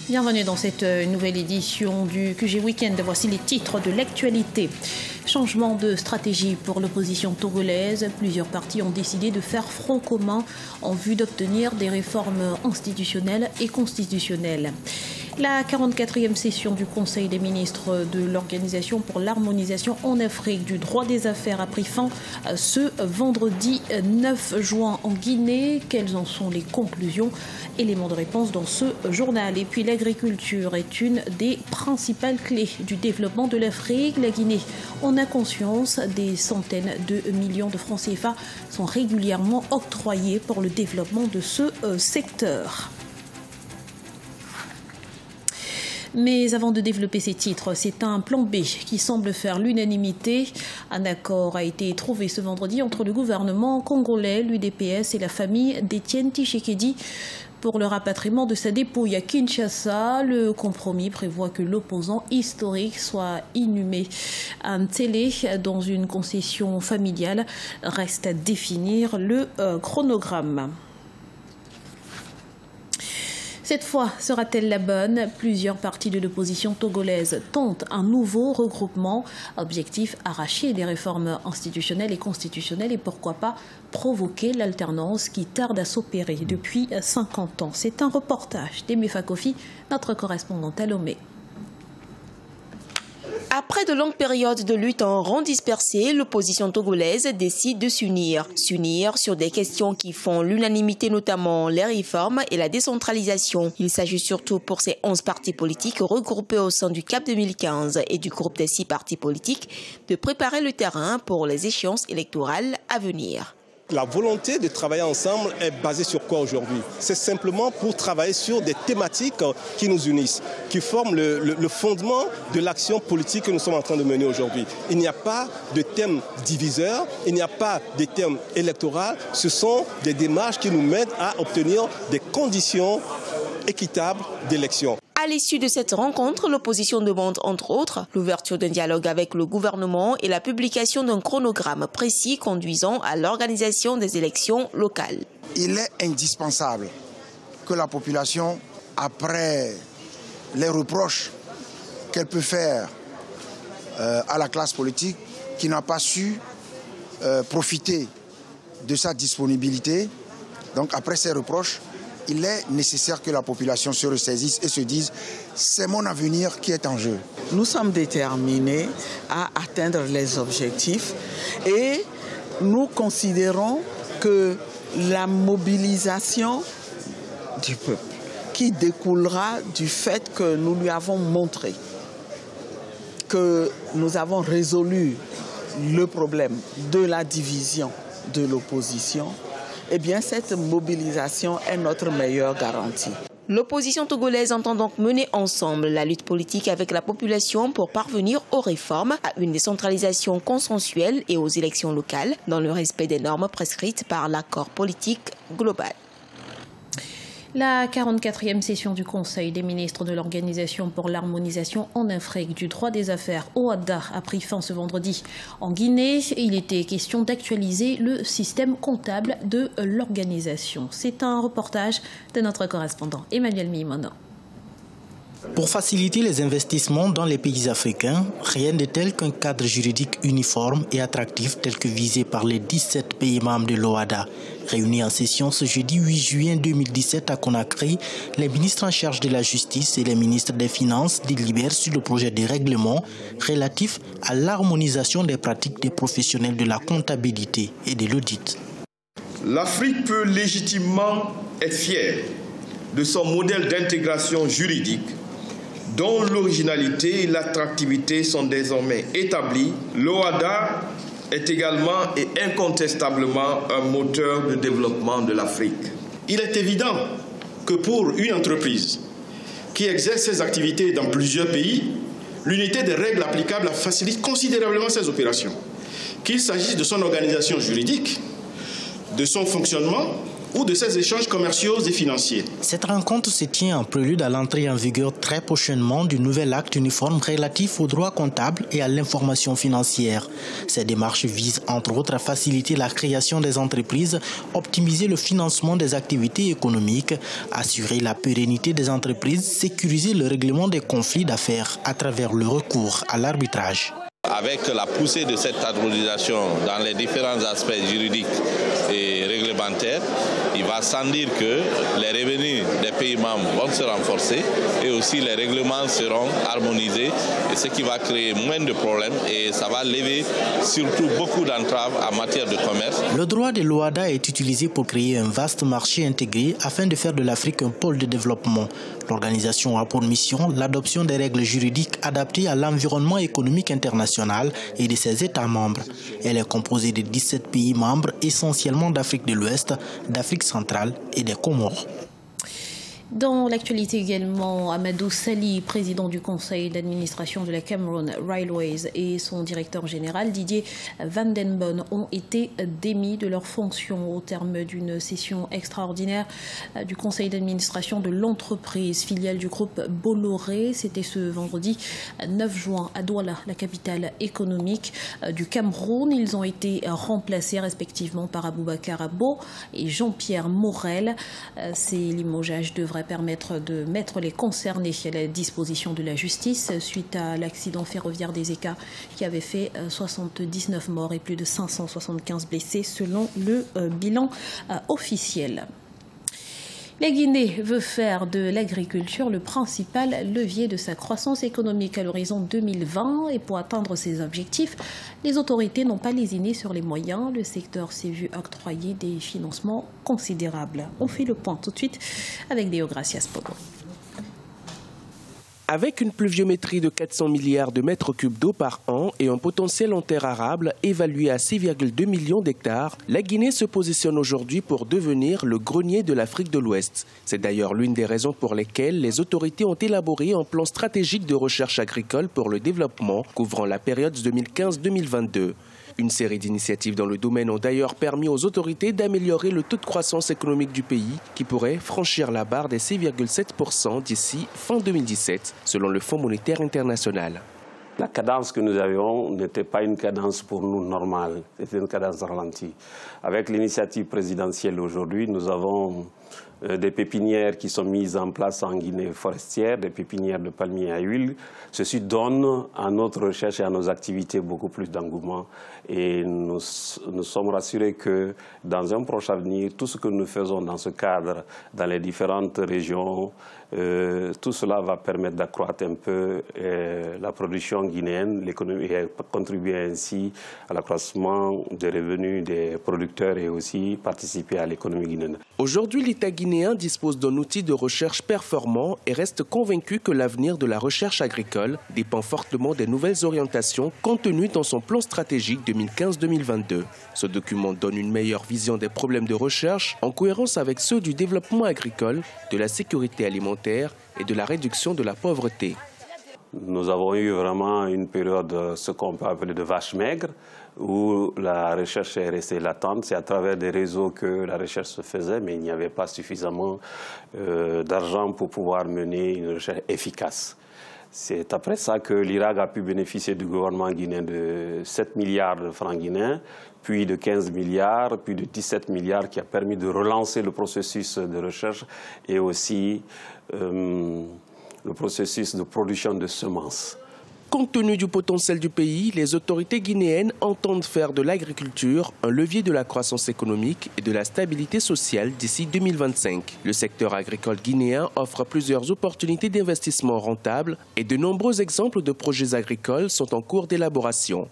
Bienvenue dans cette nouvelle édition du QG Week-end. Voici les titres de l'actualité. Changement de stratégie pour l'opposition togolaise. Plusieurs partis ont décidé de faire front commun en vue d'obtenir des réformes institutionnelles et constitutionnelles. La 44e session du Conseil des ministres de l'Organisation pour l'harmonisation en Afrique du droit des affaires a pris fin ce vendredi 9 juin en Guinée. Quelles en sont les conclusions? Éléments de réponse dans ce journal. Et puis l'agriculture est une des principales clés du développement de l'Afrique. La Guinée en a conscience. Des centaines de millions de francs CFA sont régulièrement octroyés pour le développement de ce secteur. Mais avant de développer ces titres, c'est un plan B qui semble faire l'unanimité. Un accord a été trouvé ce vendredi entre le gouvernement congolais, l'UDPS et la famille d'Étienne Tshisekedi pour le rapatriement de sa dépouille à Kinshasa. Le compromis prévoit que l'opposant historique soit inhumé à Ntélé dans une concession familiale. Reste à définir le chronogramme. Cette fois, sera-t-elle la bonne? Plusieurs partis de l'opposition togolaise tentent un nouveau regroupement. Objectif, arracher des réformes institutionnelles et constitutionnelles et pourquoi pas provoquer l'alternance qui tarde à s'opérer depuis 50 ans. C'est un reportage d'Emé Kofi, notre correspondante à Lomé. Après de longues périodes de lutte en rang dispersé, l'opposition togolaise décide de s'unir. S'unir sur des questions qui font l'unanimité, notamment les réformes et la décentralisation. Il s'agit surtout pour ces 11 partis politiques regroupés au sein du CAP 2015 et du groupe des 6 partis politiques de préparer le terrain pour les échéances électorales à venir. La volonté de travailler ensemble est basée sur quoi aujourd'hui? C'est simplement pour travailler sur des thématiques qui nous unissent, qui forment le fondement de l'action politique que nous sommes en train de mener aujourd'hui. Il n'y a pas de thème diviseur, il n'y a pas de thème électoral. Ce sont des démarches qui nous mènent à obtenir des conditions équitables d'élection. À l'issue de cette rencontre, l'opposition demande entre autres l'ouverture d'un dialogue avec le gouvernement et la publication d'un chronogramme précis conduisant à l'organisation des élections locales. Il est indispensable que la population, après les reproches qu'elle peut faire à la classe politique qui n'a pas su profiter de sa disponibilité, donc après ces reproches, il est nécessaire que la population se ressaisisse et se dise « c'est mon avenir qui est en jeu ». Nous sommes déterminés à atteindre les objectifs et nous considérons que la mobilisation du peuple qui découlera du fait que nous lui avons montré que nous avons résolu le problème de la division de l'opposition, eh bien, cette mobilisation est notre meilleure garantie. L'opposition togolaise entend donc mener ensemble la lutte politique avec la population pour parvenir aux réformes, à une décentralisation consensuelle et aux élections locales dans le respect des normes prescrites par l'accord politique global. La 44e session du Conseil des ministres de l'Organisation pour l'harmonisation en Afrique du droit des affaires, OHADA, a pris fin ce vendredi en Guinée. Il était question d'actualiser le système comptable de l'organisation. C'est un reportage de notre correspondant Emmanuel Mimono. Pour faciliter les investissements dans les pays africains, rien de tel qu'un cadre juridique uniforme et attractif tel que visé par les 17 pays membres de l'OHADA. Réunis en session ce jeudi 8 juin 2017 à Conakry, les ministres en charge de la justice et les ministres des Finances délibèrent sur le projet de règlement relatif à l'harmonisation des pratiques des professionnels de la comptabilité et de l'audit. L'Afrique peut légitimement être fière de son modèle d'intégration juridique dont l'originalité et l'attractivité sont désormais établies. L'OHADA est également et incontestablement un moteur de développement de l'Afrique. Il est évident que pour une entreprise qui exerce ses activités dans plusieurs pays, l'unité des règles applicables facilite considérablement ses opérations. Qu'il s'agisse de son organisation juridique, de son fonctionnement ou de ses échanges commerciaux et financiers. Cette rencontre se tient en prélude à l'entrée en vigueur très prochainement du nouvel acte uniforme relatif au droit comptable et à l'information financière. Ces démarches visent entre autres à faciliter la création des entreprises, optimiser le financement des activités économiques, assurer la pérennité des entreprises, sécuriser le règlement des conflits d'affaires à travers le recours à l'arbitrage. Avec la poussée de cette harmonisation dans les différents aspects juridiques et réglementaires, il va sans dire que les revenus des pays membres vont se renforcer et aussi les règlements seront harmonisés, et ce qui va créer moins de problèmes et ça va lever surtout beaucoup d'entraves en matière de commerce. Le droit de l'OHADA est utilisé pour créer un vaste marché intégré afin de faire de l'Afrique un pôle de développement. L'organisation a pour mission l'adoption des règles juridiques adaptées à l'environnement économique international et de ses États membres. Elle est composée de 17 pays membres, essentiellement d'Afrique de l'Ouest, d'Afrique centrale et des Comores. Dans l'actualité également, Amadou Sali, président du conseil d'administration de la Cameroon Railways, et son directeur général Didier Van Den Bon ont été démis de leurs fonctions au terme d'une session extraordinaire du conseil d'administration de l'entreprise filiale du groupe Bolloré. C'était ce vendredi 9 juin à Douala, la capitale économique du Cameroun. Ils ont été remplacés respectivement par Aboubacar Abo et Jean-Pierre Morel. Ces limogeages devraient permettre de mettre les concernés à la disposition de la justice suite à l'accident ferroviaire des ECA qui avait fait 79 morts et plus de 575 blessés selon le bilan officiel. La Guinée veut faire de l'agriculture le principal levier de sa croissance économique à l'horizon 2020 et pour atteindre ces objectifs, les autorités n'ont pas lésiné sur les moyens. Le secteur s'est vu octroyer des financements considérables. On fait le point tout de suite avec Deo Gracias Pogo. Avec une pluviométrie de 400 milliards de mètres cubes d'eau par an et un potentiel en terre arable évalué à 6,2 millions d'hectares, la Guinée se positionne aujourd'hui pour devenir le grenier de l'Afrique de l'Ouest. C'est d'ailleurs l'une des raisons pour lesquelles les autorités ont élaboré un plan stratégique de recherche agricole pour le développement couvrant la période 2015-2022. Une série d'initiatives dans le domaine ont d'ailleurs permis aux autorités d'améliorer le taux de croissance économique du pays qui pourrait franchir la barre des 6,7% d'ici fin 2017, selon le Fonds monétaire international. La cadence que nous avions n'était pas une cadence pour nous normale, c'était une cadence ralentie. Avec l'initiative présidentielle aujourd'hui, nous avons des pépinières qui sont mises en place en Guinée forestière, des pépinières de palmiers à huile. Ceci donne à notre recherche et à nos activités beaucoup plus d'engouement. Et nous sommes rassurés que dans un proche avenir, tout ce que nous faisons dans ce cadre, dans les différentes régions, tout cela va permettre d'accroître un peu la production guinéenne, l'économie, et contribuer ainsi à l'accroissement des revenus des producteurs et aussi participer à l'économie guinéenne. Aujourd'hui, l'État guinéen dispose d'un outil de recherche performant et reste convaincu que l'avenir de la recherche agricole dépend fortement des nouvelles orientations contenues dans son plan stratégique 2015-2022. Ce document donne une meilleure vision des problèmes de recherche en cohérence avec ceux du développement agricole, de la sécurité alimentaire et de la réduction de la pauvreté. Nous avons eu vraiment une période, ce qu'on peut appeler de vache maigre, où la recherche est restée latente. C'est à travers des réseaux que la recherche se faisait, mais il n'y avait pas suffisamment d'argent pour pouvoir mener une recherche efficace. C'est après ça que l'IRAG a pu bénéficier du gouvernement guinéen de 7 milliards de francs guinéens, puis de 15 milliards, puis de 17 milliards qui a permis de relancer le processus de recherche et aussi le processus de production de semences. Compte tenu du potentiel du pays, les autorités guinéennes entendent faire de l'agriculture un levier de la croissance économique et de la stabilité sociale d'ici 2025. Le secteur agricole guinéen offre plusieurs opportunités d'investissement rentables et de nombreux exemples de projets agricoles sont en cours d'élaboration.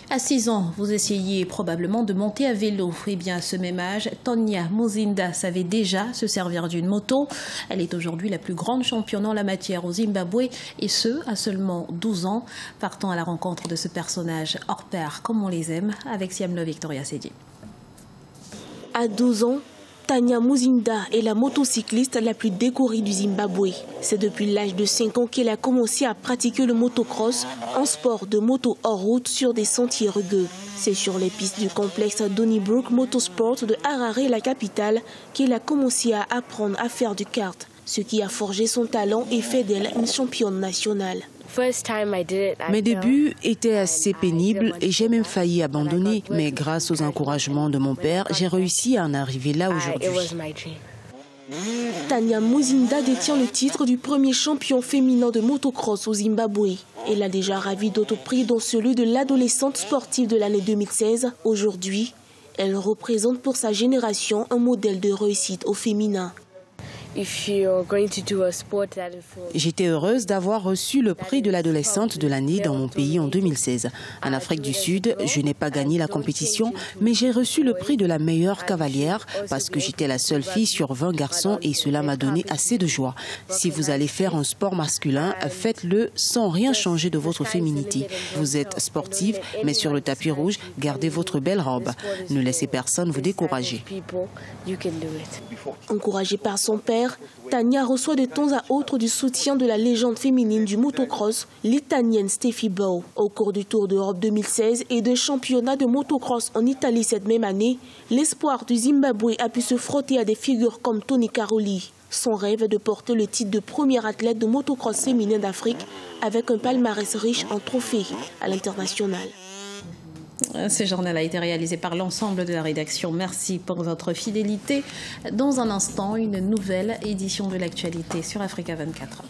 À 6 ans, vous essayez probablement de monter à vélo. Eh bien, à ce même âge, Tonia Muzinda savait déjà se servir d'une moto. Elle est aujourd'hui la plus grande championne en la matière au Zimbabwe, et ce, à seulement 12 ans. Partons à la rencontre de ce personnage hors pair, comme on les aime, avec Siamlo Victoria Sedi. À 12 ans, Tania Muzinda est la motocycliste la plus décorée du Zimbabwe. C'est depuis l'âge de 5 ans qu'elle a commencé à pratiquer le motocross, un sport de moto hors route sur des sentiers rugueux. C'est sur les pistes du complexe Donnybrook Motorsport de Harare, la capitale, qu'elle a commencé à apprendre à faire du kart, ce qui a forgé son talent et fait d'elle une championne nationale. Mes débuts étaient assez pénibles et j'ai même failli abandonner. Mais grâce aux encouragements de mon père, j'ai réussi à en arriver là aujourd'hui. Tania Muzinda détient le titre du premier champion féminin de motocross au Zimbabwe. Elle a déjà ravi d'autres prix, dont celui de l'adolescente sportive de l'année 2016. Aujourd'hui, elle représente pour sa génération un modèle de réussite au féminin. J'étais heureuse d'avoir reçu le prix de l'adolescente de l'année dans mon pays en 2016. En Afrique du Sud, je n'ai pas gagné la compétition, mais j'ai reçu le prix de la meilleure cavalière parce que j'étais la seule fille sur 20 garçons et cela m'a donné assez de joie. Si vous allez faire un sport masculin, faites-le sans rien changer de votre féminité. Vous êtes sportive, mais sur le tapis rouge, gardez votre belle robe. Ne laissez personne vous décourager. Encouragée par son père, Tania reçoit de temps à autre du soutien de la légende féminine du motocross, l'Italienne Steffi Bow. Au cours du Tour d'Europe 2016 et de championnat de motocross en Italie cette même année, l'espoir du Zimbabwe a pu se frotter à des figures comme Tony Caroli. Son rêve est de porter le titre de première athlète de motocross féminin d'Afrique avec un palmarès riche en trophées à l'international. Ce journal a été réalisé par l'ensemble de la rédaction. Merci pour votre fidélité. Dans un instant, une nouvelle édition de l'actualité sur Africa 24.